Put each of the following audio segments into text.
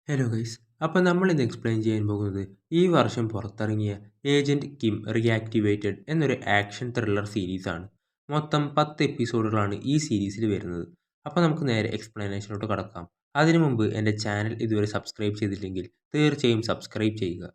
Hello guys. അപ്പോൾ നമ്മൾ ഇന്ന് എക്സ്പ്ലെയിൻ ചെയ്യാൻ പോകുന്നത് ഈ വർഷം പുറത്തിറങ്ങിയ ഏജന്റ് കിം റീആക്ടിവേറ്റഡ് എന്നൊരു ആക്ഷൻ ത്രില്ലർ സീരീസാണ്. മൊത്തം 10 എപ്പിസോഡുകളാണ് ഈ സീരീസിൽ വരുന്നത്. അപ്പോൾ നമുക്ക് നേരെ എക്സ്പ്ലനേഷനിലോട്ട് കടക്കാം. അതിനു മുമ്പ് എൻ്റെ ചാനൽ ഇതുവരെ സബ്സ്ക്രൈബ് ചെയ്തില്ലെങ്കിൽ തീർച്ചയായും സബ്സ്ക്രൈബ് ചെയ്യുക.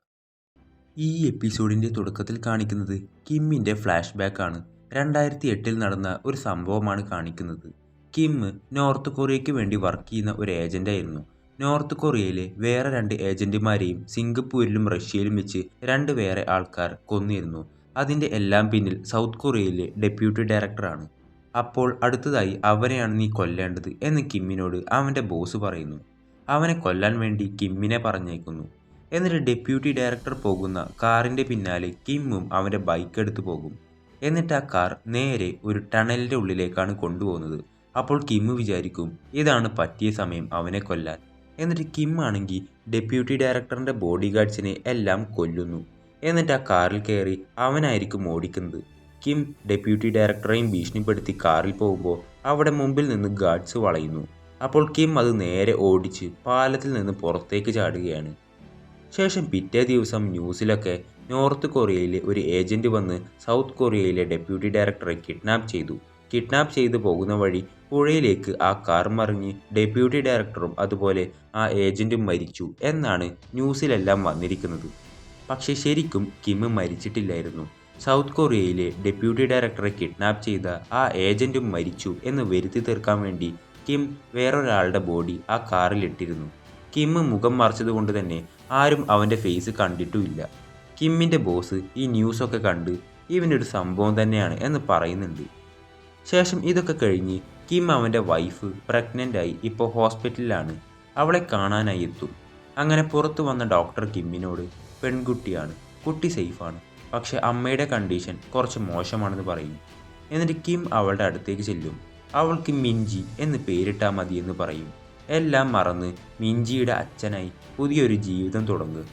ഈ എപ്പിസോഡിൻ്റെ തുടക്കത്തിൽ കാണിക്കുന്നത് കിമ്മിൻ്റെ ഫ്ലാഷ് ബാക്ക് ആണ്. 2008 നടന്ന ഒരു സംഭവമാണ് കാണിക്കുന്നത്. കിം നോർത്ത് കൊറിയയ്ക്ക് വേണ്ടി വർക്ക് ചെയ്യുന്ന ഒരു ഏജൻ്റായിരുന്നു. നോർത്ത് കൊറിയയിലെ വേറെ 2 ഏജന്റുമാരെയും സിംഗപ്പൂരിലും റഷ്യയിലും വെച്ച് 2 വേറെ ആൾക്കാർ കൊന്നിരുന്നു. അതിൻ്റെ എല്ലാം പിന്നിൽ സൗത്ത് കൊറിയയിലെ ഡെപ്യൂട്ടി ഡയറക്ടറാണ്. അപ്പോൾ അടുത്തതായി അവനെയാണ് നീ കൊല്ലേണ്ടത് എന്ന് കിമ്മിനോട് അവൻ്റെ ബോസ് പറയുന്നു. അവനെ കൊല്ലാൻ വേണ്ടി കിമ്മിനെ പറഞ്ഞേക്കുന്നു. എന്നിട്ട് ഡെപ്യൂട്ടി ഡയറക്ടർ പോകുന്ന കാറിൻ്റെ പിന്നാലെ കിമ്മും അവൻ്റെ ബൈക്ക് എടുത്തു പോകും. എന്നിട്ട് ആ കാർ നേരെ ഒരു ടണലിൻ്റെ ഉള്ളിലേക്കാണ് കൊണ്ടുപോകുന്നത്. അപ്പോൾ കിമ്മ് വിചാരിക്കും ഇതാണ് പറ്റിയ സമയം അവനെ കൊല്ലാൻ. എന്നിട്ട് കിം ആണെങ്കിൽ ഡെപ്യൂട്ടി ഡയറക്ടറിൻ്റെ ബോഡി ഗാർഡ്സിനെ എല്ലാം കൊല്ലുന്നു. എന്നിട്ട് ആ കാറിൽ കയറി അവനായിരിക്കും ഓടിക്കുന്നത്. കിം ഡെപ്യൂട്ടി ഡയറക്ടറെയും ഭീഷണിപ്പെടുത്തി കാറിൽ പോകുമ്പോൾ അവിടെ മുമ്പിൽ നിന്ന് ഗാർഡ്സ് വളയുന്നു. അപ്പോൾ കിം അത് നേരെ ഓടിച്ച് പാലത്തിൽ നിന്ന് പുറത്തേക്ക് ചാടുകയാണ്. ശേഷം പിറ്റേ ദിവസം ന്യൂസിലൊക്കെ നോർത്ത് കൊറിയയിലെ ഒരു ഏജന്റ് വന്ന് സൗത്ത് കൊറിയയിലെ ഡെപ്യൂട്ടി ഡയറക്ടറെ കിഡ്നാപ്പ് ചെയ്തു പോകുന്ന വഴി പുഴയിലേക്ക് ആ കാർ മറിഞ്ഞ് ഡെപ്യൂട്ടി ഡയറക്ടറും അതുപോലെ ആ ഏജന്റും മരിച്ചു എന്നാണ് ന്യൂസിലെല്ലാം വന്നിരിക്കുന്നത്. പക്ഷേ ശരിക്കും കിം മരിച്ചിട്ടില്ലായിരുന്നു. സൗത്ത് കൊറിയയിലെ ഡെപ്യൂട്ടി ഡയറക്ടറെ കിഡ്നാപ്പ് ചെയ്ത ആ ഏജന്റും മരിച്ചു എന്ന് വരുത്തി തീർക്കാൻ വേണ്ടി കിം വേറൊരാളുടെ ബോഡി ആ കാറിൽ ഇട്ടിരുന്നു. കിം മുഖം മറച്ചതുകൊണ്ട് തന്നെ ആരും അവൻ്റെ ഫേസ് കണ്ടിട്ടുമില്ല. കിമ്മിൻ്റെ ബോസ് ഈ ന്യൂസൊക്കെ കണ്ട് ഇവനൊരു സംഭവം തന്നെയാണ് എന്ന് പറയുന്നുണ്ട്. ശേഷം ഇതൊക്കെ കഴിഞ്ഞ് കിം അവൻ്റെ വൈഫ് പ്രഗ്നൻ്റായി ഇപ്പോൾ ഹോസ്പിറ്റലിലാണ്. അവളെ കാണാനായി എത്തും. അങ്ങനെ പുറത്തു വന്ന ഡോക്ടർ കിമ്മിനോട് പെൺകുട്ടിയാണ്, കുട്ടി സേഫാണ്, പക്ഷെ അമ്മയുടെ കണ്ടീഷൻ കുറച്ച് മോശമാണെന്ന് പറയും. എന്നിട്ട് കിം അവളുടെ അടുത്തേക്ക് ചെല്ലും. അവൾക്ക് മിൻജി എന്ന് പേരിട്ടാൽ മതിയെന്ന് പറയും. എല്ലാം മറന്ന് മിൻജിയുടെ അച്ഛനായി പുതിയൊരു ജീവിതം തുടങ്ങുക.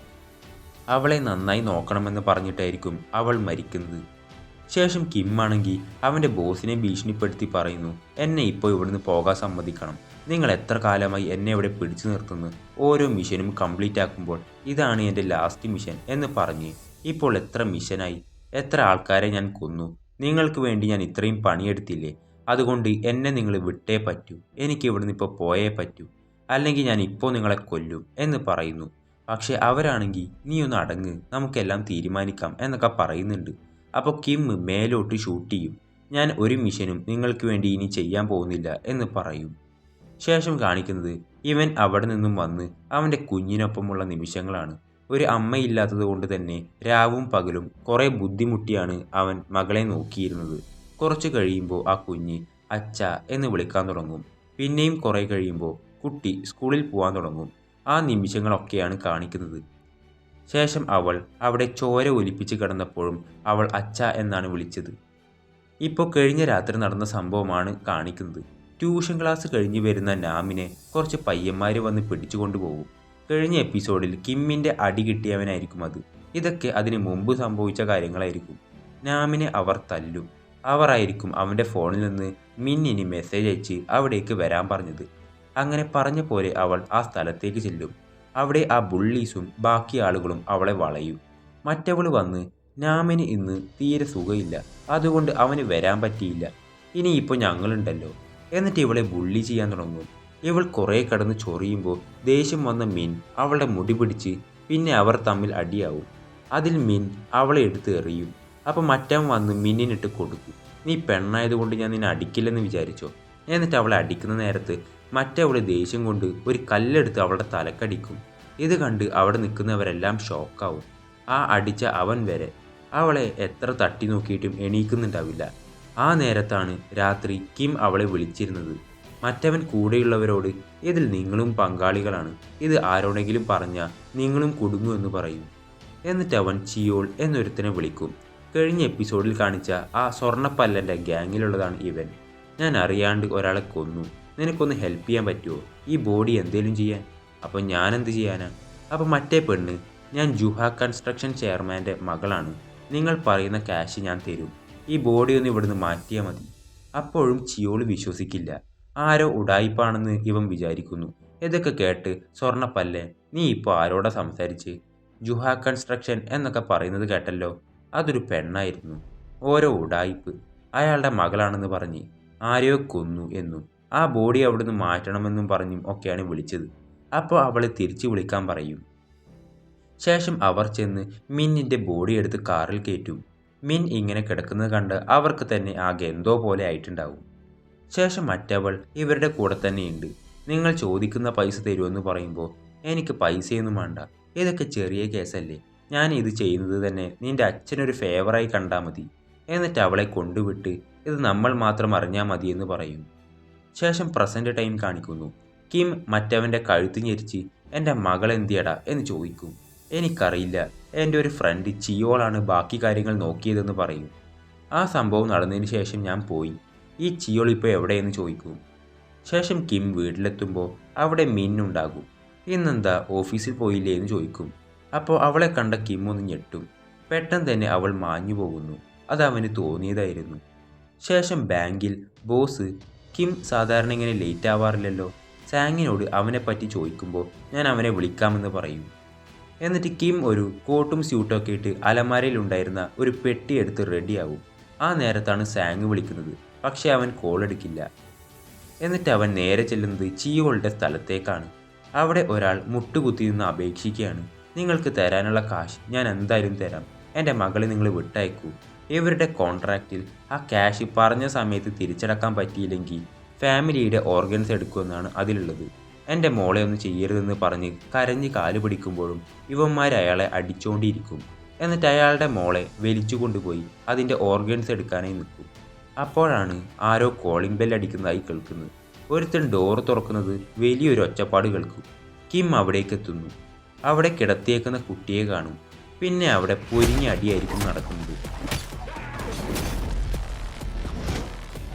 അവളെ നന്നായി നോക്കണമെന്ന് പറഞ്ഞിട്ടായിരിക്കും അവൾ മരിക്കുന്നത്. ശേഷം കിം ആണെങ്കിൽ അവൻ്റെ ബോസിനെ ഭീഷണിപ്പെടുത്തി പറയുന്നു, എന്നെ ഇപ്പോൾ ഇവിടുന്ന് പോകാൻ സമ്മതിക്കണം. നിങ്ങൾ എത്ര കാലമായി എന്നെ ഇവിടെ പിടിച്ചു നിർത്തുന്നു. ഓരോ മിഷനും കംപ്ലീറ്റ് ആക്കുമ്പോൾ ഇതാണ് എൻ്റെ ലാസ്റ്റ് മിഷൻ എന്ന് പറഞ്ഞ് ഇപ്പോൾ എത്ര മിഷനായി, എത്ര ആൾക്കാരെ ഞാൻ കൊന്നു. നിങ്ങൾക്ക് വേണ്ടി ഞാൻ ഇത്രയും പണിയെടുത്തില്ലേ? അതുകൊണ്ട് എന്നെ നിങ്ങൾ വിട്ടേ പറ്റൂ. എനിക്ക് ഇവിടുന്ന് ഇപ്പോൾ പോയേ പറ്റൂ, അല്ലെങ്കിൽ ഞാൻ ഇപ്പോൾ നിങ്ങളെ കൊല്ലും എന്ന് പറയുന്നു. പക്ഷെ അവരാണെങ്കിൽ നീ ഒന്ന് അടങ്ങ്, നമുക്കെല്ലാം തീരുമാനിക്കാം എന്നൊക്കെ പറയുന്നുണ്ട്. അപ്പോൾ കിം മേലോട്ട് ഷൂട്ട് ചെയ്യും. ഞാൻ ഒരു മിഷനും നിങ്ങൾക്ക് വേണ്ടി ഇനി ചെയ്യാൻ പോകുന്നില്ല എന്ന് പറയും. ശേഷം കാണിക്കുന്നത് ഇവൻ അവിടെ നിന്നും വന്ന് അവൻ്റെ കുഞ്ഞിനൊപ്പമുള്ള നിമിഷങ്ങളാണ്. ഒരു അമ്മയില്ലാത്തത് കൊണ്ട് തന്നെ രാവും പകലും കുറേ ബുദ്ധിമുട്ടിയാണ് അവൻ മകളെ നോക്കിയിരുന്നത്. കുറച്ച് കഴിയുമ്പോൾ ആ കുഞ്ഞ് അച്ഛ എന്ന് വിളിക്കാൻ തുടങ്ങും. പിന്നെയും കുറേ കഴിയുമ്പോൾ കുട്ടി സ്കൂളിൽ പോകാൻ തുടങ്ങും. ആ നിമിഷങ്ങളൊക്കെയാണ് കാണിക്കുന്നത്. ശേഷം അവൾ അവിടെ ചോര ഒലിപ്പിച്ച് കിടന്നപ്പോഴും അവൾ അച്ഛ എന്നാണ് വിളിച്ചത്. ഇപ്പോൾ കഴിഞ്ഞ രാത്രി നടന്ന സംഭവമാണ് കാണിക്കുന്നത്. ട്യൂഷൻ ക്ലാസ് കഴിഞ്ഞ് വരുന്ന നാമിനെ കുറച്ച് പയ്യന്മാർ വന്ന് പിടിച്ചു കൊണ്ടുപോകും. കഴിഞ്ഞ എപ്പിസോഡിൽ കിമ്മിൻ്റെ അടി കിട്ടിയവനായിരിക്കും അത്. ഇതൊക്കെ അതിന് മുമ്പ് സംഭവിച്ച കാര്യങ്ങളായിരിക്കും. നാമിനെ അവർ തല്ലും. അവരായിരിക്കും അവൻ്റെ ഫോണിൽ നിന്ന് മിന്നിന് മെസ്സേജ് അയച്ച് അവിടേക്ക് വരാൻ പറഞ്ഞത്. അങ്ങനെ പറഞ്ഞ പോലെ അവൾ ആ സ്ഥലത്തേക്ക് ചെല്ലും. അവിടെ ആ ബുള്ളീസും ബാക്കി ആളുകളും അവളെ വളയും. മറ്റവൾ വന്ന് നാമിന് ഇന്ന് തീരെ സുഖമില്ല, അതുകൊണ്ട് അവന് വരാൻ പറ്റിയില്ല, ഇനിയിപ്പോൾ ഞങ്ങളുണ്ടല്ലോ എന്നിട്ട് ഇവളെ ബുള്ളി ചെയ്യാൻ തുടങ്ങും. ഇവൾ കുറേ കിടന്ന് ചൊറിയുമ്പോൾ ദേഷ്യം വന്ന മിൻ അവളുടെ മുടി പിടിച്ച് പിന്നെ അവർ തമ്മിൽ അടിയാവും. അതിൽ മിൻ അവളെ എടുത്ത് എറിയും. അപ്പം മറ്റവൻ വന്ന് മിന്നിനിട്ട് കൊടുക്കും. നീ പെണ്ണായതുകൊണ്ട് ഞാൻ നിന്നെ അടിക്കില്ലെന്ന് വിചാരിച്ചോ? എന്നിട്ട് അവളെ അടിക്കുന്ന നേരത്ത് മറ്റവളെ ദേഷ്യം കൊണ്ട് ഒരു കല്ലെടുത്ത് അവളുടെ തലക്കടിക്കും. ഇത് കണ്ട് അവിടെ നിൽക്കുന്നവരെല്ലാം ഷോക്കാവും. ആ അടിച്ച അവൻ വരെ. അവളെ എത്ര തട്ടി നോക്കിയിട്ടും എണീക്കുന്നുണ്ടാവില്ല. ആ നേരത്താണ് രാത്രി കിം അവളെ വിളിച്ചിരുന്നത്. മറ്റവൻ കൂടെയുള്ളവരോട് ഇതിൽ നിങ്ങളും പങ്കാളികളാണ്, ഇത് ആരോടെങ്കിലും പറഞ്ഞാൽ നിങ്ങളും കുടുങ്ങുമെന്ന് പറയും. എന്നിട്ട് അവൻ ചിയോൾ എന്നൊരുത്തനെ വിളിക്കും. കഴിഞ്ഞ എപ്പിസോഡിൽ കാണിച്ച ആ സ്വർണ്ണപ്പല്ലൻ്റെ ഗ്യാങ്ങിലുള്ളതാണ് ഇവൻ. ഞാൻ അറിയാണ്ട് ഒരാളെ കൊന്നു, നിനക്കൊന്ന് ഹെൽപ്പ് ചെയ്യാൻ പറ്റുമോ? ഈ ബോഡി എന്തേലും ചെയ്യാൻ. അപ്പോൾ ഞാൻ എന്ത് ചെയ്യാനാ? അപ്പോൾ മറ്റേ പെണ്ണ്, ഞാൻ ജുഹ കൺസ്ട്രക്ഷൻ ചെയർമാൻ്റെ മകളാണ്, നിങ്ങൾ പറയുന്ന ക്യാഷ് ഞാൻ തരും, ഈ ബോഡി ഒന്ന് ഇവിടുന്ന് മാറ്റിയാൽ മതി. അപ്പോഴും ചിയോൾ വിശ്വസിക്കില്ല. ആരോ ഉടായിപ്പാണെന്ന് ഇവൻ വിചാരിക്കുന്നു. ഇതൊക്കെ കേട്ട് സ്വർണ്ണപ്പല്ലേ, നീ ഇപ്പോൾ ആരോടാ സംസാരിച്ച്? ജുഹ കൺസ്ട്രക്ഷൻ എന്നൊക്കെ പറയുന്നത് കേട്ടല്ലോ. അതൊരു പെണ്ണായിരുന്നു. ഓരോ ഉടായിപ്പ്. അയാളുടെ മകളാണെന്ന് പറഞ്ഞ് ആരെയോ കൊന്നു എന്നും ആ ബോഡി അവിടുന്ന് മാറ്റണമെന്നും പറഞ്ഞും ഒക്കെയാണ് വിളിച്ചത്. അപ്പോൾ അവളെ തിരിച്ചു വിളിക്കാൻ പറയും. ശേഷം അവർ ചെന്ന് മിന്നിൻ്റെ ബോഡി എടുത്ത് കാറിൽ കയറ്റും. മിൻ ഇങ്ങനെ കിടക്കുന്നത് കണ്ട് അവർക്ക് തന്നെ ആകെ എന്തോ പോലെ ആയിട്ടുണ്ടാവും. ശേഷം മറ്റവൾ ഇവരുടെ കൂടെ തന്നെയുണ്ട്. നിങ്ങൾ ചോദിക്കുന്ന പൈസ തരുമെന്ന് പറയുമ്പോൾ എനിക്ക് പൈസയൊന്നും വേണ്ട, ഇതൊക്കെ ചെറിയ കേസല്ലേ, ഞാൻ ഇത് ചെയ്യുന്നത് തന്നെ നിന്റെ അച്ഛനൊരു ഫേവറായി കണ്ടാൽ മതി. എന്നിട്ട് അവളെ കൊണ്ടുവിട്ട് ഇത് നമ്മൾ മാത്രം അറിഞ്ഞാൽ മതിയെന്ന് പറയും. ശേഷം പ്രസൻറ്റ് ടൈം കാണിക്കുന്നു. കിം മറ്റവൻ്റെ കഴുത്ത് ഞെരിച്ച് എൻ്റെ മകൾ എന്തിയടാ എന്ന് ചോദിക്കും. എനിക്കറിയില്ല, എൻ്റെ ഒരു ഫ്രണ്ട് ചിയോളാണ് ബാക്കി കാര്യങ്ങൾ നോക്കിയതെന്ന് പറയും. ആ സംഭവം നടന്നതിന് ശേഷം ഞാൻ പോയി, ഈ ചിയോൾ ഇപ്പോൾ എവിടെയെന്ന് ചോദിക്കും. ശേഷം കിം വീട്ടിലെത്തുമ്പോൾ അവിടെ മിന്നുണ്ടാകും. ഇന്നെന്താ ഓഫീസിൽ പോയില്ലേ എന്ന് ചോദിക്കും. അപ്പോൾ അവളെ കണ്ട കിം ഒന്ന് ഞെട്ടും. പെട്ടെന്ന് തന്നെ അവൾ മാഞ്ഞു പോകുന്നു. അത് അവന് തോന്നിയതായിരുന്നു. ശേഷം ബാങ്കിൽ ബോസ്, കിം സാധാരണ ഇങ്ങനെ ലേറ്റ് ആവാറില്ലല്ലോ, സാങ്ങിനോട് അവനെപ്പറ്റി ചോദിക്കുമ്പോൾ ഞാൻ അവനെ വിളിക്കാമെന്ന് പറയും. എന്നിട്ട് കിം ഒരു കോട്ടും സ്യൂട്ടൊക്കെ ഇട്ട് അലമാരയിൽ ഉണ്ടായിരുന്ന ഒരു പെട്ടി എടുത്ത് റെഡിയാവും. ആ നേരത്താണ് സാങ് വിളിക്കുന്നത്. പക്ഷേ അവൻ കോൾ എടുക്കില്ല. എന്നിട്ട് അവൻ നേരെ ചെല്ലുന്നത് ചിയോളുടെ സ്ഥലത്തേക്കാണ്. അവിടെ ഒരാൾ മുട്ടുകുത്തി നിന്ന് അപേക്ഷിക്കുകയാണ്. നിങ്ങൾക്ക് തരാനുള്ള കാശ് ഞാൻ എന്തായാലും തരാം, എൻ്റെ മകളെ നിങ്ങൾ വിട്ടയക്കൂ. ഇവരുടെ കോൺട്രാക്റ്റിൽ ആ ക്യാഷ് പറഞ്ഞ സമയത്ത് തിരിച്ചടക്കാൻ പറ്റിയില്ലെങ്കിൽ ഫാമിലിയുടെ ഓർഗൻസ് എടുക്കുമെന്നാണ് അതിലുള്ളത്. എൻ്റെ മോളെ ഒന്നും ചെയ്യരുതെന്ന് പറഞ്ഞ് കരഞ്ഞ് കാല് പിടിക്കുമ്പോഴും ഇവന്മാർ അയാളെ അടിച്ചുകൊണ്ടിരിക്കും. എന്നിട്ട് അയാളുടെ മോളെ വലിച്ചു കൊണ്ടുപോയി അതിൻ്റെ ഓർഗൻസ് എടുക്കാനായി നിൽക്കും. അപ്പോഴാണ് ആരോ കോളിംഗ് ബെൽ അടിക്കുന്നതായി കേൾക്കുന്നത്. ഒരുത്തൻ ഡോർ തുറക്കുന്നത് വലിയൊരു ഒച്ചപ്പാട് കേൾക്കും. കിം അവിടേക്ക് എത്തുന്നു. അവിടെ കിടത്തിയേക്കുന്ന കുട്ടിയെ കാണും. പിന്നെ അവിടെ പൊരിഞ്ഞ അടിയായിരിക്കും നടക്കുന്നത്.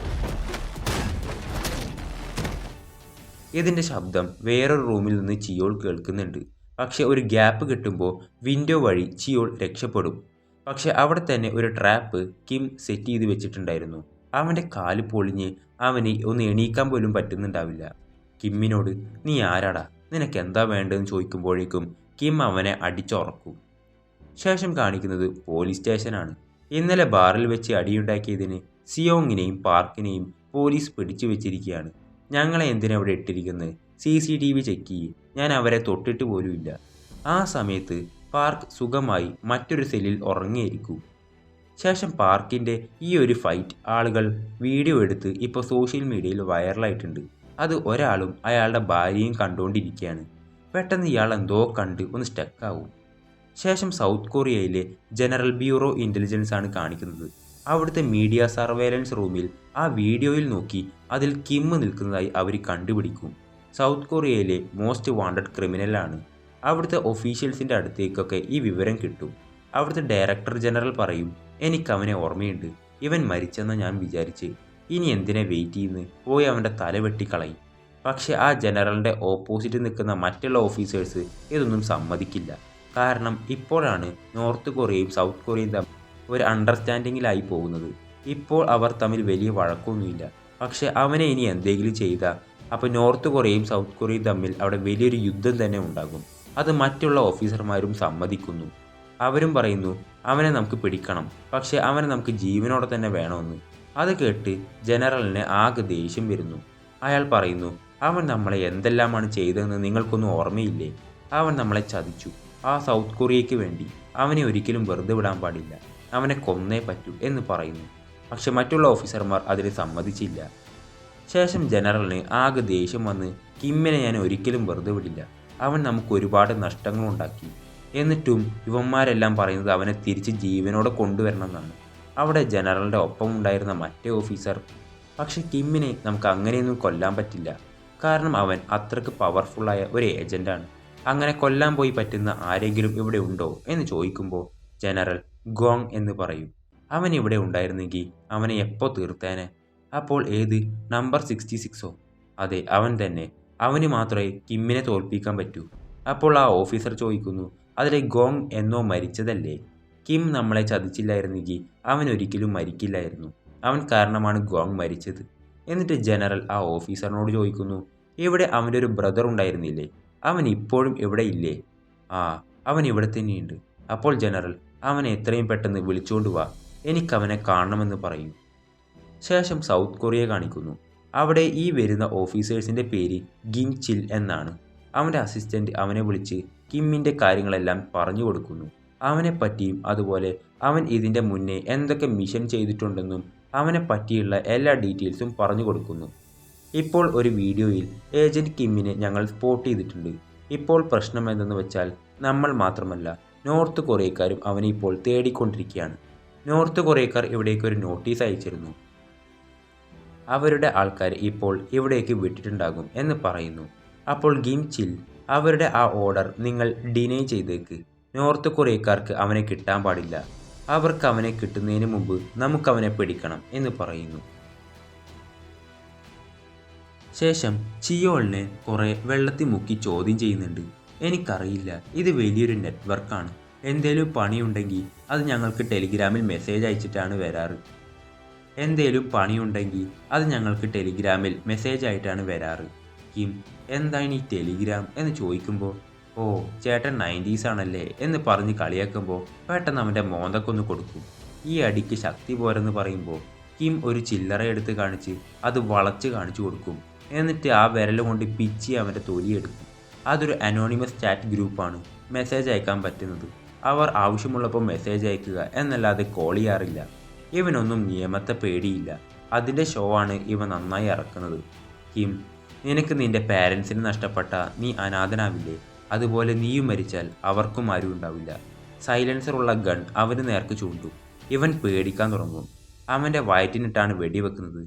ഇതിൻ്റെ ശബ്ദം വേറൊരു റൂമിൽ നിന്ന് ചിയോൾ കേൾക്കുന്നുണ്ട്. പക്ഷെ ഒരു ഗ്യാപ്പ് കിട്ടുമ്പോൾ വിൻഡോ വഴി ചിയോൾ രക്ഷപ്പെടും. പക്ഷെ അവിടെ തന്നെ ഒരു ട്രാപ്പ് കിം സെറ്റ് ചെയ്ത് വെച്ചിട്ടുണ്ടായിരുന്നു. അവൻ്റെ കാല് പൊളിഞ്ഞ് അവന് ഒന്ന് എണീക്കാൻ പോലും പറ്റുന്നുണ്ടാവില്ല. കിമ്മിനോട് നീ ആരാടാ, നിനക്ക് എന്താ വേണ്ടതെന്ന് ചോദിക്കുമ്പോഴേക്കും കിം അവനെ അടിച്ചുറക്കും. ശേഷം കാണിക്കുന്നത് പോലീസ് സ്റ്റേഷനാണ്. ഇന്നലെ ബാറിൽ വെച്ച് അടിയുണ്ടാക്കിയതിന് സിയോങ്ങിനെയും പാർക്കിനെയും പോലീസ് പിടിച്ചു വെച്ചിരിക്കുകയാണ്. ഞങ്ങളെ എന്തിനാ അവിടെ ഇട്ടിരിക്കുന്നത്? CCTV ചെക്ക് ചെയ്യ്. ഞാൻ അവരെ തൊട്ടിട്ട് പോലുമില്ല. ആ സമയത്ത് പാർക്ക് സുഖമായി മറ്റൊരു സെല്ലിൽ ഉറങ്ങിയിരിക്കും. ശേഷം പാർക്കിൻ്റെ ഈ ഒരു ഫൈറ്റ് ആളുകൾ വീഡിയോ എടുത്ത് ഇപ്പോൾ സോഷ്യൽ മീഡിയയിൽ വൈറലായിട്ടുണ്ട്. അത് ഒരാളും അയാളുടെ ഭാര്യയും കണ്ടുകൊണ്ടിരിക്കുകയാണ്. പെട്ടെന്ന് ഇയാൾ എന്തോ കണ്ട് ഒന്ന് സ്റ്റക്കാവും. ശേഷം സൗത്ത് കൊറിയയിലെ ജനറൽ ബ്യൂറോ ഇൻ്റലിജൻസ് ആണ് കാണിക്കുന്നത്. അവിടുത്തെ മീഡിയ സർവൈലൻസ് റൂമിൽ ആ വീഡിയോയിൽ നോക്കി അതിൽ കിം നിൽക്കുന്നതായി അവർ കണ്ടുപിടിക്കും. സൗത്ത് കൊറിയയിലെ മോസ്റ്റ് വാണ്ടഡ് ക്രിമിനലാണ്. അവിടുത്തെ ഒഫീഷ്യൽസിൻ്റെ അടുത്തേക്കൊക്കെ ഈ വിവരം കിട്ടും. അവിടുത്തെ ഡയറക്ടർ ജനറൽ പറയും, എനിക്കവനെ ഓർമ്മയുണ്ട്, ഇവൻ മരിച്ചെന്ന് ഞാൻ വിചാരിച്ച്, ഇനി എന്തിനെ വെയിറ്റ് ചെയ്യുന്നു, പോയി അവൻ്റെ തല വെട്ടിക്കളയും. പക്ഷെ ആ ജനറലിൻ്റെ ഓപ്പോസിറ്റ് നിൽക്കുന്ന മറ്റുള്ള ഓഫീസേഴ്സ് ഇതൊന്നും സമ്മതിക്കില്ല. കാരണം ഇപ്പോഴാണ് നോർത്ത് കൊറിയയും സൗത്ത് കൊറിയയും തമ്മിൽ ഒരു അണ്ടർസ്റ്റാൻഡിങ്ങിലായി പോകുന്നത്. ഇപ്പോൾ അവർ തമ്മിൽ വലിയ വഴക്കൊന്നുമില്ല. പക്ഷെ അവനെ ഇനി എന്തെങ്കിലും ചെയ്താൽ അപ്പോൾ നോർത്ത് കൊറിയയും സൗത്ത് കൊറിയയും തമ്മിൽ അവിടെ വലിയൊരു യുദ്ധം തന്നെ ഉണ്ടാകും. അത് മറ്റുള്ള ഓഫീസർമാരും സമ്മതിക്കുന്നു. അവരും പറയുന്നു അവനെ നമുക്ക് പിടിക്കണം, പക്ഷെ അവനെ നമുക്ക് ജീവനോടെ തന്നെ വേണമെന്ന്. അത് കേട്ട് ജനറലിന് ആകെ ദേഷ്യം വരുന്നു. അയാൾ പറയുന്നു, അവൻ നമ്മളെ എന്തെല്ലാമാണ് ചെയ്തതെന്ന് നിങ്ങൾക്കൊന്നും ഓർമ്മയില്ലേ? അവൻ നമ്മളെ ചതിച്ചു. ആ സൗത്ത് കൊറിയയ്ക്ക് വേണ്ടി അവനെ ഒരിക്കലും വെറുതെ വിടാൻ പാടില്ല, അവനെ കൊന്നേ പറ്റൂ എന്ന് പറയുന്നു. പക്ഷെ മറ്റുള്ള ഓഫീസർമാർ അതിന് സമ്മതിച്ചില്ല. ശേഷം ജനറലിന് ആകെ ദേഷ്യം വന്ന്, കിമ്മിനെ ഞാൻ ഒരിക്കലും വെറുതെ വിടില്ല, അവൻ നമുക്ക് ഒരുപാട് നഷ്ടങ്ങളുണ്ടാക്കി. എന്നിട്ടും ഇവന്മാരെല്ലാം പറയുന്നത് അവനെ തിരിച്ച് ജീവനോടെ കൊണ്ടുവരണമെന്നാണ്. അവിടെ ജനറലിൻ്റെ ഒപ്പം ഉണ്ടായിരുന്ന മറ്റേ ഓഫീസർ, പക്ഷെ കിമ്മിനെ നമുക്ക് അങ്ങനെയൊന്നും കൊല്ലാൻ പറ്റില്ല, കാരണം അവൻ അത്രയ്ക്ക് പവർഫുള്ളായ ഒരു ഏജൻ്റാണ്. അങ്ങനെ കൊല്ലാൻ പോയി പറ്റുന്ന ആരെങ്കിലും ഇവിടെ ഉണ്ടോ എന്ന് ചോദിക്കുമ്പോൾ ജനറൽ ഗോങ് എന്ന് പറയും. അവൻ ഇവിടെ ഉണ്ടായിരുന്നെങ്കിൽ അവനെ എപ്പോൾ തീർത്തേനെ. അപ്പോൾ ഏത് നമ്പർ 66ഓ? അതെ, അവൻ തന്നെ. അവന് മാത്രമേ കിമ്മിനെ തോൽപ്പിക്കാൻ പറ്റൂ. അപ്പോൾ ആ ഓഫീസർ ചോദിക്കുന്നു, അതിലെ ഗോങ് എന്നോ മരിച്ചതല്ലേ? കിം നമ്മളെ ചതിച്ചില്ലായിരുന്നെങ്കിൽ അവൻ ഒരിക്കലും മരിക്കില്ലായിരുന്നു. അവൻ കാരണമാണ് ഗോങ് മരിച്ചത്. എന്നിട്ട് ജനറൽ ആ ഓഫീസറിനോട് ചോദിക്കുന്നു, ഇവിടെ അവൻ്റെ ഒരു ബ്രദർ ഉണ്ടായിരുന്നില്ലേ? അവൻ ഇപ്പോഴും ഇവിടെ ഇല്ലേ? ആ, അവൻ ഇവിടെ തന്നെയുണ്ട്. അപ്പോൾ ജനറൽ, അവനെ എത്രയും പെട്ടെന്ന് വിളിച്ചുകൊണ്ട് വാ. എനിക്കവനെ കാണണമെന്ന് പറയൂ. ശേഷം സൗത്ത് കൊറിയ കാണിക്കുന്നു. അവിടെ ഈ വരുന്ന ഓഫീസേഴ്സിൻ്റെ പേര് ഗിം ചിൽ എന്നാണ്. അവൻ്റെ അസിസ്റ്റൻ്റ് അവനെ വിളിച്ച് കിമ്മിൻ്റെ കാര്യങ്ങളെല്ലാം പറഞ്ഞു കൊടുക്കുന്നു. അവനെപ്പറ്റിയും അതുപോലെ അവൻ ഇതിൻ്റെ മുന്നേ എന്തൊക്കെ മിഷൻ ചെയ്തിട്ടുണ്ടെന്നും അവനെ പറ്റിയുള്ള എല്ലാ ഡീറ്റെയിൽസും പറഞ്ഞു കൊടുക്കുന്നു. ഇപ്പോൾ ഒരു വീഡിയോയിൽ ഏജൻറ്റ് കിമ്മിനെ ഞങ്ങൾ സ്പോട്ട് ചെയ്തിട്ടുണ്ട്. ഇപ്പോൾ പ്രശ്നം എന്തെന്ന് വെച്ചാൽ നമ്മൾ മാത്രമല്ല, നോർത്ത് കൊറിയക്കാരും അവനെ ഇപ്പോൾ തേടിക്കൊണ്ടിരിക്കുകയാണ്. നോർത്ത് കൊറിയക്കാർ ഇവിടേക്ക് ഒരു നോട്ടീസ് അയച്ചിരുന്നു. അവരുടെ ആൾക്കാർ ഇപ്പോൾ ഇവിടേക്ക് വിട്ടിട്ടുണ്ടാകും എന്ന് പറയുന്നു. അപ്പോൾ ഗിം ചിൽ, അവരുടെ ആ ഓർഡർ നിങ്ങൾ ഡിനൈ ചെയ്തേക്ക്. നോർത്ത് കൊറിയക്കാർക്ക് അവനെ കിട്ടാൻ പാടില്ല. അവർക്ക് അവനെ കിട്ടുന്നതിന് മുമ്പ് നമുക്കവനെ പിടിക്കണം എന്ന് പറയുന്നു. ശേഷം ചിയോളിനെ കുറേ വെള്ളത്തിൽ മുക്കി ചോദ്യം ചെയ്യുന്നുണ്ട്. എനിക്കറിയില്ല, ഇത് വലിയൊരു നെറ്റ്വർക്കാണ്. എന്തേലും പണിയുണ്ടെങ്കിൽ അത് ഞങ്ങൾക്ക് ടെലിഗ്രാമിൽ മെസ്സേജ് അയച്ചിട്ടാണ് വരാറ്. മെസ്സേജ് ആയിട്ടാണ് വരാറ്. കിം, എന്താണ് ഈ ടെലിഗ്രാം എന്ന് ചോദിക്കുമ്പോൾ, ഓ ചേട്ടൻ 90s ആണല്ലേ എന്ന് പറഞ്ഞ് കളിയാക്കുമ്പോൾ പെട്ടെന്ന് അവൻ്റെ മോന്തക്കൊന്ന് കൊടുക്കും. ഈ അടിക്ക് ശക്തി പോരെന്ന് പറയുമ്പോൾ കിം ഒരു ചില്ലറ എടുത്ത് കാണിച്ച് അത് വളച്ച് കാണിച്ചു കൊടുക്കും. എന്നിട്ട് ആ വിരൽ കൊണ്ട് പിച്ചി അവൻ്റെ തൊലിയെടുക്കും. അതൊരു അനോണിമസ് ചാറ്റ് ഗ്രൂപ്പാണ്. മെസ്സേജ് അയക്കാൻ പറ്റുന്നത്. അവർ ആവശ്യമുള്ളപ്പോൾ മെസ്സേജ് അയക്കുക എന്നല്ലാതെ കോൾ ചെയ്യാറില്ല. ഇവനൊന്നും നിയമത്തെ പേടിയില്ല. അതിൻ്റെ ഷോ ആണ് ഇവ നന്നായി ഇറക്കുന്നത്. കിം, നിനക്ക് നിൻ്റെ പാരൻസിനെ നഷ്ടപ്പെട്ട നീ അനാഥനാവില്ലേ? അതുപോലെ നീയും മരിച്ചാൽ അവർക്കും ആരും ഉണ്ടാവില്ല. സൈലൻസറുള്ള ഗൺ അവന് നേർക്ക് ചൂണ്ടും. ഇവൻ പേടിക്കാൻ തുടങ്ങും. അവൻ്റെ വയറ്റിനിട്ടാണ് വെടിവെക്കുന്നത്.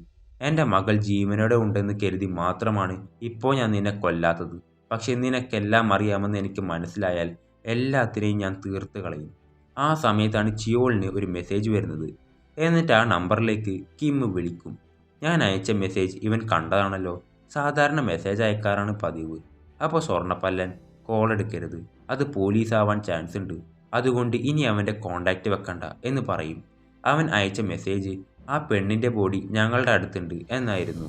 എൻ്റെ മകൾ ജീവനോടെ ഉണ്ടെന്ന് കരുതി മാത്രമാണ് ഇപ്പോൾ ഞാൻ നിന്നെ കൊല്ലാത്തത്. പക്ഷെ നിനക്കെല്ലാം അറിയാമെന്ന് എനിക്ക് മനസ്സിലായാൽ എല്ലാത്തിനെയും ഞാൻ തീർത്ത് കളയും. ആ സമയത്താണ് ചിയോളിന് ഒരു മെസ്സേജ് വരുന്നത്. എന്നിട്ട് ആ നമ്പറിലേക്ക് കിം വിളിക്കും. ഞാൻ അയച്ച മെസ്സേജ് ഇവൻ കണ്ടതാണല്ലോ. സാധാരണ മെസ്സേജ് അയക്കാറാണ് പതിവ്. അപ്പോൾ സ്വർണ്ണപ്പല്ലൻ, കോൾ എടുക്കരുത്, അത് പോലീസ് ആവാൻ ചാൻസ് ഉണ്ട്. അതുകൊണ്ട് ഇനി അവൻ്റെ കോണ്ടാക്റ്റ് വെക്കണ്ട എന്ന് പറയും. അവൻ അയച്ച മെസ്സേജ്, ആ പെണ്ണിൻ്റെ ബോഡി ഞങ്ങളുടെ അടുത്തുണ്ട് എന്നായിരുന്നു.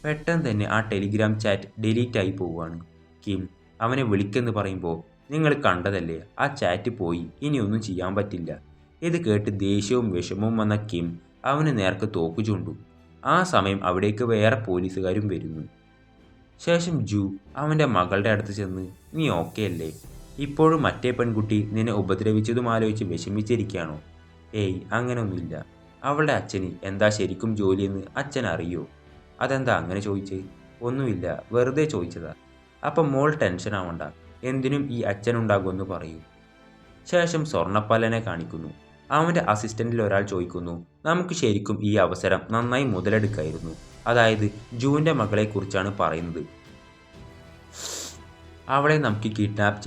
പെട്ടെന്ന് തന്നെ ആ ടെലിഗ്രാം ചാറ്റ് ഡിലീറ്റ് ആയി പോവുകയാണ്. കിം അവനെ വിളിക്കെന്ന് പറയുമ്പോൾ, നിങ്ങൾ കണ്ടതല്ലേ, ആ ചാറ്റ് പോയി, ഇനി ഒന്നും ചെയ്യാൻ പറ്റില്ല. ഇത് കേട്ട് ദേഷ്യവും വിഷമവും വന്ന കിം അവന് നേർക്ക് തോക്ക് ചൂണ്ടും. ആ സമയം അവിടേക്ക് വേറെ പോലീസുകാരും വരുന്നു. ശേഷം ജു അവൻ്റെ മകളുടെ അടുത്ത് ചെന്ന്, നീ ഓക്കെ അല്ലേ? ഇപ്പോഴും മറ്റേ പെൺകുട്ടി നിന്നെ ഉപദ്രവിച്ചതും ആലോചിച്ച് വിഷമിച്ചിരിക്കുകയാണോ? ഏയ്, അങ്ങനെയൊന്നുമില്ല. അവളുടെ അച്ഛന് എന്താ ശരിക്കും ജോലിയെന്ന് അച്ഛൻ അറിയോ? അതെന്താ അങ്ങനെ ചോദിച്ചേ? ഒന്നുമില്ല, വെറുതെ ചോദിച്ചതാ. അപ്പം മോൾ ടെൻഷൻ ആവണ്ട, എന്തിനും ഈ അച്ഛനുണ്ടാകുമെന്ന് പറയൂ. ശേഷം സ്വർണ്ണപ്പല്ലനെ കാണിക്കുന്നു. അവൻ്റെ അസിസ്റ്റൻറ്റിൽ ഒരാൾ ചോദിക്കുന്നു, നമുക്ക് ശരിക്കും ഈ അവസരം നന്നായി മുതലെടുക്കായിരുന്നു. അതായത് ജൂൻ്റെ മകളെക്കുറിച്ചാണ് പറയുന്നത്. അവളെ നമുക്ക് കിഡ്നാപ്പ്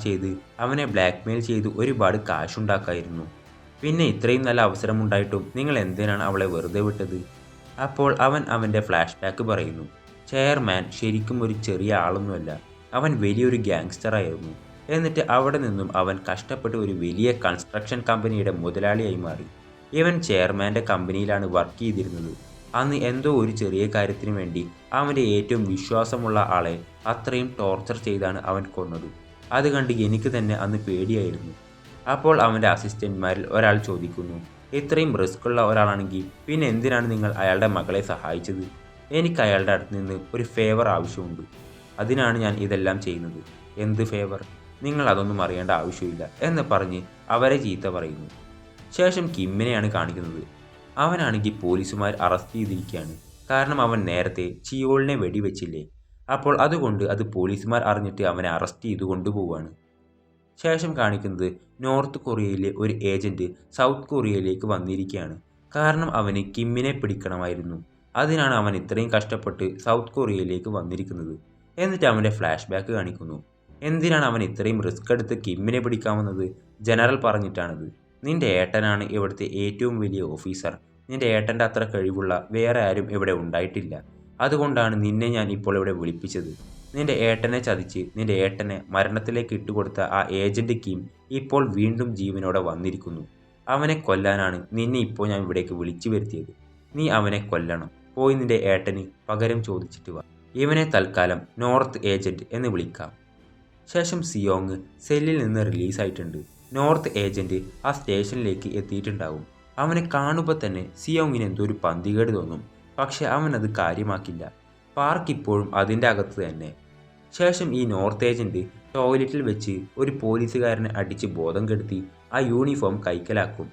ചെയ്ത് അവനെ ബ്ലാക്ക്മെയിൽ ചെയ്ത് ഒരുപാട് കാശുണ്ടാക്കായിരുന്നു. പിന്നെ ഇത്രയും നല്ല അവസരമുണ്ടായിട്ടും നിങ്ങൾ എന്തിനാണ് അവളെ വെറുതെ വിട്ടത്? അപ്പോൾ അവൻ അവൻ്റെ ഫ്ലാഷ് ബാക്ക് പറയുന്നു. ചെയർമാൻ ശരിക്കും ഒരു ചെറിയ ആളൊന്നുമല്ല, അവൻ വലിയൊരു ഗ്യാങ്സ്റ്ററായിരുന്നു. എന്നിട്ട് അവിടെ നിന്നും അവൻ കഷ്ടപ്പെട്ട് ഒരു വലിയ കൺസ്ട്രക്ഷൻ കമ്പനിയുടെ മുതലാളിയായി മാറി. ഇവൻ ചെയർമാൻ്റെ കമ്പനിയിലാണ് വർക്ക് ചെയ്തിരുന്നത്. അന്ന് എന്തോ ഒരു ചെറിയ കാര്യത്തിന് വേണ്ടി അവൻ്റെ ഏറ്റവും വിശ്വാസമുള്ള ആളെ അത്രയും ടോർച്ചർ ചെയ്താണ് അവൻ കൊന്നത്. അത് കണ്ട് എനിക്ക് തന്നെ അന്ന് പേടിയായിരുന്നു. അപ്പോൾ അവൻ്റെ അസിസ്റ്റന്റ്മാരിൽ ഒരാൾ ചോദിക്കുന്നു, ഇത്രയും റിസ്ക്കുള്ള ഒരാളാണെങ്കിൽ പിന്നെ എന്തിനാണ് നിങ്ങൾ അയാളുടെ മകളെ സഹായിച്ചത്? എനിക്ക് അയാളുടെ അടുത്ത് നിന്ന് ഒരു ഫേവർ ആവശ്യമുണ്ട്. അതിനാണ് ഞാൻ ഇതെല്ലാം ചെയ്യുന്നത്. എന്ത് ഫേവർ? നിങ്ങൾ അതൊന്നും അറിയേണ്ട ആവശ്യമില്ല എന്ന് പറഞ്ഞ് അവരെ ചീത്ത പറയുന്നു. ശേഷം കിമ്മിനെയാണ് കാണിക്കുന്നത്. അവനാണെങ്കിൽ പോലീസുമാർ അറസ്റ്റ് ചെയ്തിരിക്കുകയാണ്. കാരണം അവൻ നേരത്തെ ചിയോളിനെ വെടിവെച്ചില്ലേ. അപ്പോൾ അതുകൊണ്ട് അത് പോലീസുമാർ അറിഞ്ഞിട്ട് അവനെ അറസ്റ്റ് ചെയ്തു കൊണ്ടുപോവുകയാണ്. ശേഷം കാണിക്കുന്നത് നോർത്ത് കൊറിയയിലെ ഒരു ഏജൻറ്റ് സൗത്ത് കൊറിയയിലേക്ക് വന്നിരിക്കുകയാണ്. കാരണം അവന് കിമ്മിനെ പിടിക്കണമായിരുന്നു. അതിനാണ് അവൻ ഇത്രയും കഷ്ടപ്പെട്ട് സൗത്ത് കൊറിയയിലേക്ക് വന്നിരിക്കുന്നത്. എന്നിട്ട് അവൻ്റെ ഫ്ലാഷ് ബാക്ക് കാണിക്കുന്നു. എന്തിനാണ് അവൻ ഇത്രയും റിസ്ക് എടുത്ത് കിമ്മിനെ പിടിക്കാമെന്നത്? ജനറൽ പറഞ്ഞിട്ടാണത്. നിന്റെ ഏട്ടനാണ് ഇവിടുത്തെ ഏറ്റവും വലിയ ഓഫീസർ. നിന്റെ ഏട്ടൻ്റെ അത്ര കഴിവുള്ള വേറെ ആരും ഇവിടെ ഉണ്ടായിട്ടില്ല. അതുകൊണ്ടാണ് നിന്നെ ഞാൻ ഇപ്പോൾ ഇവിടെ വിളിപ്പിച്ചത്. നിന്റെ ഏട്ടനെ ചതിച്ച് നിന്റെ ഏട്ടനെ മരണത്തിലേക്ക് ഇട്ടുകൊടുത്ത ആ ഏജൻറ്റ് കിം ഇപ്പോൾ വീണ്ടും ജീവനോടെ വന്നിരിക്കുന്നു. അവനെ കൊല്ലാനാണ് നിന്നെ ഇപ്പോൾ ഞാൻ ഇവിടേക്ക് വിളിച്ചു വരുത്തിയത്. നീ അവനെ കൊല്ലണം. പോയി നിന്റെ ഏട്ടന് പകരം ചോദിച്ചിട്ട് വാ. ഇവനെ തൽക്കാലം നോർത്ത് ഏജന്റ് എന്ന് വിളിക്കാം. ശേഷം സിയോങ് സെല്ലിൽ നിന്ന് റിലീസായിട്ടുണ്ട്. നോർത്ത് ഏജന്റ് ആ സ്റ്റേഷനിലേക്ക് എത്തിയിട്ടുണ്ടാവും. അവനെ കാണുമ്പോൾ തന്നെ സിയോങ്ങിന് എന്തോ ഒരു പന്തികേട് തോന്നും. പക്ഷെ അവനത് കാര്യമാക്കില്ല. പാർക്ക് ഇപ്പോഴും അതിൻ്റെ അകത്ത് തന്നെ. ശേഷം ഈ നോർത്ത് ഏജന്റ് ടോയ്ലറ്റിൽ വെച്ച് ഒരു പോലീസുകാരനെ അടിച്ച് ബോധം കെടുത്തി ആ യൂണിഫോം കൈക്കലാക്കും.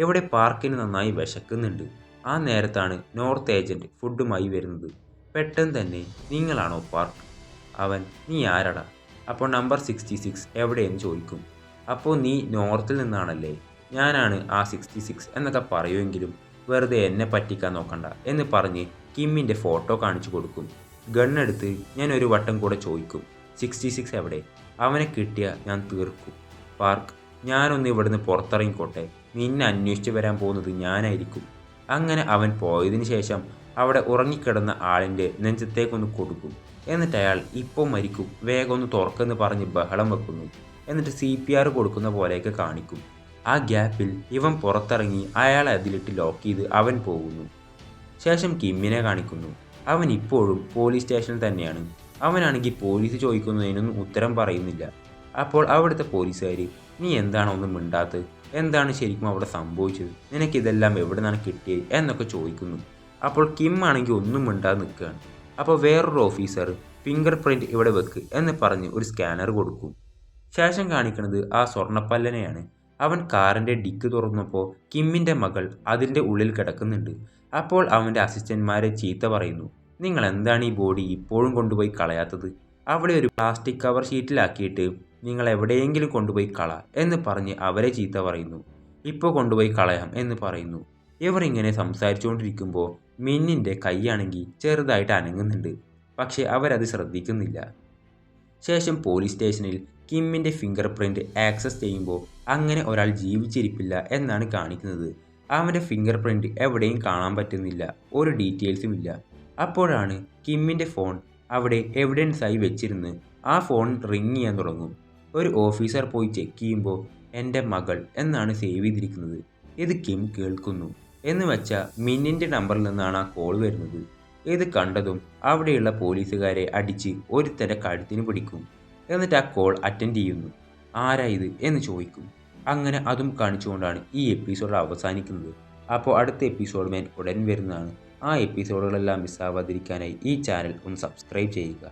ഇവിടെ പാർക്കിന് നന്നായി വിശക്കുന്നുണ്ട്. ആ നേരത്താണ് നോർത്ത് ഏജന്റ് ഫുഡുമായി വരുന്നത്. പെട്ടെന്ന് തന്നെ നിങ്ങളാണോ പാർക്ക്? അവൻ നീ ആരടാ? അപ്പോൾ നമ്പർ 66 എവിടെയെന്ന് ചോദിക്കും. അപ്പോൾ നീ നോർത്തിൽ നിന്നാണല്ലേ? ഞാനാണ് ആ 66 എന്നൊക്കെ പറയുമെങ്കിലും വെറുതെ എന്നെ പറ്റിക്കാൻ നോക്കണ്ട എന്ന് പറഞ്ഞ് കിമ്മിൻ്റെ ഫോട്ടോ കാണിച്ചു കൊടുക്കും. ഗണ്ണെടുത്ത് ഞാൻ ഒരു വട്ടം കൂടെ ചോദിക്കും, 66 എവിടെ? അവനെ കിട്ടിയ ഞാൻ തീർക്കും. പാർക്ക്, ഞാനൊന്ന് ഇവിടുന്ന് പുറത്തിറങ്ങിക്കോട്ടെ. നിന്നെ അന്വേഷിച്ച് വരാൻ പോകുന്നത് ഞാനായിരിക്കും. അങ്ങനെ അവൻ പോയതിന് ശേഷം അവിടെ ഉറങ്ങിക്കിടന്ന ആളിൻ്റെ നെഞ്ചത്തേക്കൊന്ന് കൊടുക്കും. എന്നിട്ട് അയാൾ ഇപ്പോൾ മരിക്കും, വേഗം ഒന്ന് തുറക്കെന്ന് പറഞ്ഞ് ബഹളം വെക്കുന്നു. എന്നിട്ട് CPR കൊടുക്കുന്ന പോലെയൊക്കെ കാണിക്കും. ആ ഗ്യാപ്പിൽ ഇവൻ പുറത്തിറങ്ങി അയാളെ അതിലിട്ട് ലോക്ക് ചെയ്ത് അവൻ പോകുന്നു. ശേഷം കിമ്മിനെ കാണിക്കുന്നു. അവൻ ഇപ്പോഴും പോലീസ് സ്റ്റേഷനിൽ തന്നെയാണ്. അവനാണെങ്കിൽ പോലീസ് ചോദിക്കുന്നതിനൊന്നും ഉത്തരം പറയുന്നില്ല. അപ്പോൾ അവിടുത്തെ പോലീസുകാർ, നീ എന്താണ് ഒന്നും മിണ്ടാത്തത്? എന്താണ് ശരിക്കും അവിടെ സംഭവിച്ചത്? നിനക്കിതെല്ലാം എവിടെ നിന്നാണ് കിട്ടിയത് എന്നൊക്കെ ചോദിക്കുന്നു. അപ്പോൾ കിം ആണെങ്കിൽ ഒന്നും മിണ്ടാതെ നിൽക്കുകയാണ്. അപ്പോൾ വേറൊരു ഓഫീസർ ഫിംഗർ പ്രിൻറ്റ് ഇവിടെ വെക്ക് എന്ന് പറഞ്ഞ് ഒരു സ്കാനർ കൊടുക്കും. ശേഷം കാണിക്കുന്നത് ആ സ്വർണ്ണപ്പല്ലനെയാണ്. അവൻ കാറിൻ്റെ ഡിക്ക് തുറന്നപ്പോൾ കിമ്മിൻ്റെ മകൾ അതിൻ്റെ ഉള്ളിൽ കിടക്കുന്നുണ്ട്. അപ്പോൾ അവൻ്റെ അസിസ്റ്റന്റ്മാരെ ചീത്ത പറയുന്നു, നിങ്ങൾ എന്താണ് ഈ ബോഡി ഇപ്പോഴും കൊണ്ടുപോയി കളയാത്തത്? അവളെ ഒരു പ്ലാസ്റ്റിക് കവർ ഷീറ്റിലാക്കിയിട്ട് നിങ്ങൾ എവിടെയെങ്കിലും കൊണ്ടുപോയി കള എന്ന് പറഞ്ഞ് അവരെ ചീത്ത പറയുന്നു. ഇപ്പോൾ കൊണ്ടുപോയി കളയാം എന്ന് പറയുന്നു. ഇവർ ഇങ്ങനെ സംസാരിച്ചുകൊണ്ടിരിക്കുമ്പോൾ മിന്നിൻ്റെ കൈയാണെങ്കിൽ ചെറുതായിട്ട് അനങ്ങുന്നുണ്ട്. പക്ഷേ അവരത് ശ്രദ്ധിക്കുന്നില്ല. ശേഷം പോലീസ് സ്റ്റേഷനിൽ കിമ്മിൻ്റെ ഫിംഗർ പ്രിൻറ്റ് ആക്സസ് ചെയ്യുമ്പോൾ അങ്ങനെ ഒരാൾ ജീവിച്ചിരിപ്പില്ല എന്നാണ് കാണിക്കുന്നത്. അവൻ്റെ ഫിംഗർ പ്രിൻറ്റ് എവിടെയും കാണാൻ പറ്റുന്നില്ല, ഒരു ഡീറ്റെയിൽസും ഇല്ല. അപ്പോഴാണ് കിമ്മിൻ്റെ ഫോൺ അവിടെ എവിഡൻസായി വെച്ചിരുന്ന് ആ ഫോൺ റിങ് ചെയ്യാൻ തുടങ്ങും. ഒരു ഓഫീസർ പോയി ചെക്ക് ചെയ്യുമ്പോൾ എൻ്റെ മകൾ എന്നാണ് സേവ് ചെയ്തിരിക്കുന്നത്. ഇത് കിം കേൾക്കുന്നു. എന്ന് വെച്ചാൽ മിന്നിൻ്റെ നമ്പറിൽ നിന്നാണ് ആ കോൾ വരുന്നത്. ഇത് കണ്ടതും അവിടെയുള്ള പോലീസുകാരെ അടിച്ച് ഒരുത്തൻ്റെ കഴുത്തിന് പിടിക്കും. എന്നിട്ട് ആ കോൾ അറ്റൻഡ് ചെയ്യുന്നു. ആരാ ഇത് എന്ന് ചോദിക്കും. അങ്ങനെ അതും കാണിച്ചുകൊണ്ടാണ് ഈ എപ്പിസോഡ് അവസാനിക്കുന്നത്. അപ്പോൾ അടുത്ത എപ്പിസോഡ് ഉടൻ വരുന്നതാണ്. ആ എപ്പിസോഡുകളെല്ലാം മിസ്സാവാതിരിക്കാനായി ഈ ചാനൽ ഒന്ന് സബ്സ്ക്രൈബ് ചെയ്യുക.